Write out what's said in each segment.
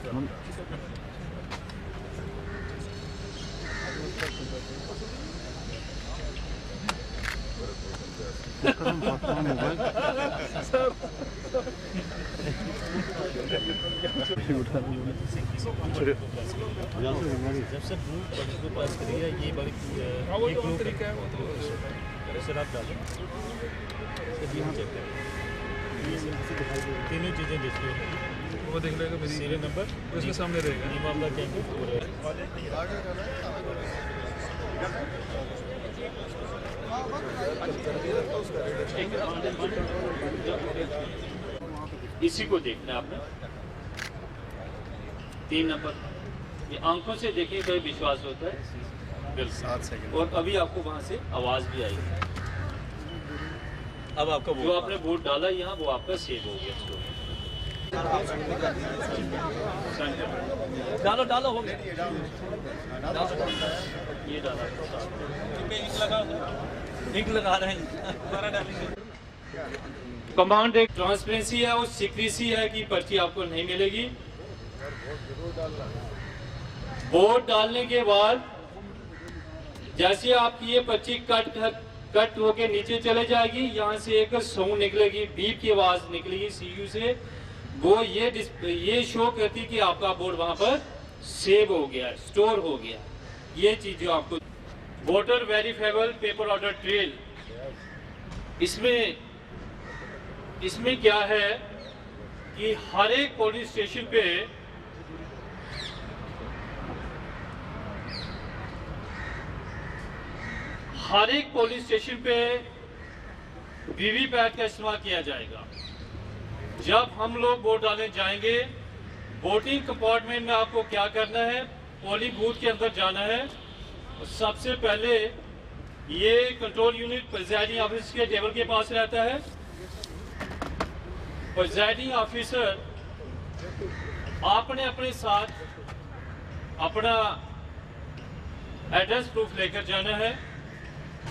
जब से blue button को प्रेस करिएगा ये बड़ी ये ग्लो तरीका है वो तो सर आप डालें चेक करें तीनों चीज़ें डिस्प्ले होंगी वो देख लेगा मेरी सीरियल नंबर उसके सामने रहेगा ये मामला कहेंगे इसी को देखना है आपने 3 नंबर ये आंखों से देखने का विश्वास होता है 7 सेकंड और अभी आपको वहां से आवाज भी आएगी। अब आपका जो आपने वोट डाला यहाँ वो आपका सेव हो गया। डालो डालो हो गया ये डाला इंक लगा रहे हैं कमांड एक ट्रांसपेरेंसी है और सीक्रेसी है कि पर्ची आपको नहीं मिलेगी। वोट डालने के बाद जैसे आपकी ये पर्ची कट होके नीचे चले जाएगी, यहाँ से एक साउंड निकलेगी, बीप की आवाज निकलेगी सीयू से, वो ये शो करती कि आपका वोट वहां पर सेव हो गया, स्टोर हो गया। ये चीज जो आपको voter verifiable paper order trail, इसमें क्या है कि हर एक पोलिंग स्टेशन पे वीवीपैट का इस्तेमाल किया जाएगा। जब हम लोग वोट डालने जाएंगे, वोटिंग कंपार्टमेंट में आपको क्या करना है, पोलिंग बूथ के अंदर जाना है। सबसे पहले ये कंट्रोल यूनिट प्रिजाइडिंग ऑफिसर के टेबल के पास रहता है। प्रिजाइडिंग ऑफिसर आपने अपने साथ अपना एड्रेस प्रूफ लेकर जाना है।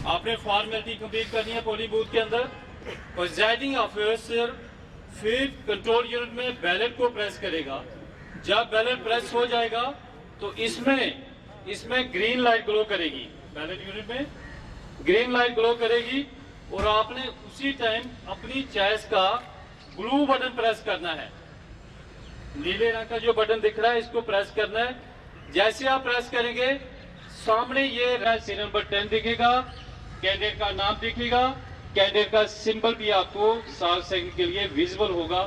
आपने फॉर्मेलिटी कंप्लीट करनी है पोलिंग बूथ के अंदर। प्रिजाइडिंग ऑफिसर फिर कंट्रोल यूनिट में बैलेट को प्रेस करेगा। जब बैलेट प्रेस हो जाएगा तो इसमें ग्रीन लाइट ग्लो करेगी, बैलेट यूनिट में ग्रीन लाइट ग्लो करेगी और आपने उसी टाइम अपनी चॉइस का ब्लू बटन प्रेस करना है। नीले रंग का जो बटन दिख रहा है इसको प्रेस करना है। जैसे आप प्रेस करेंगे सामने ये सीरियल नंबर 10 दिखेगा, कैंडिडेट का नाम दिखेगा, कैंडिडेट का सिंबल भी आपको 7 सेकंड के लिए विजिबल होगा।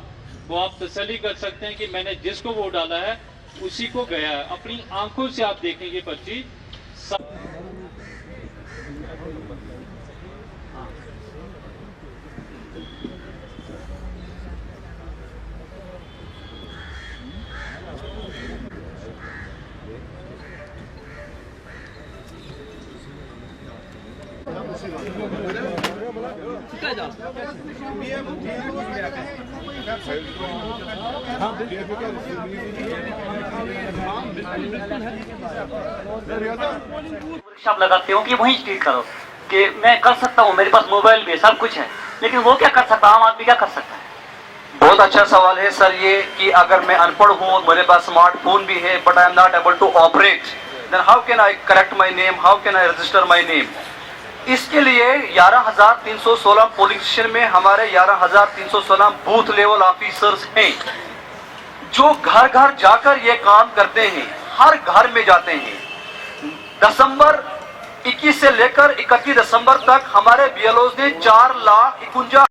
वो आप तसल्ली कर सकते हैं कि मैंने जिसको वोट डाला है उसी को गया है। अपनी आंखों से आप देखेंगे पर्ची आप लगाते हो कि वहीं ट्रीट करो कि मैं कर सकता हूँ, मेरे पास मोबाइल भी सब कुछ है, लेकिन वो क्या कर सकता है, आम आदमी क्या कर सकता है? बहुत अच्छा सवाल है सर ये कि अगर मैं अनपढ़ हूँ, मेरे पास स्मार्टफोन भी है, but I am not able to operate, then how can I correct my name, how can I register my name? इसके लिए 11,316 पोलिंग स्टेशन में हमारे 11,316 बूथ लेवल ऑफिसर्स हैं जो घर घर जाकर ये काम करते हैं, हर घर में जाते हैं। दिसंबर 21 से लेकर 31 दिसंबर तक हमारे बीएलओज ने 4,51,000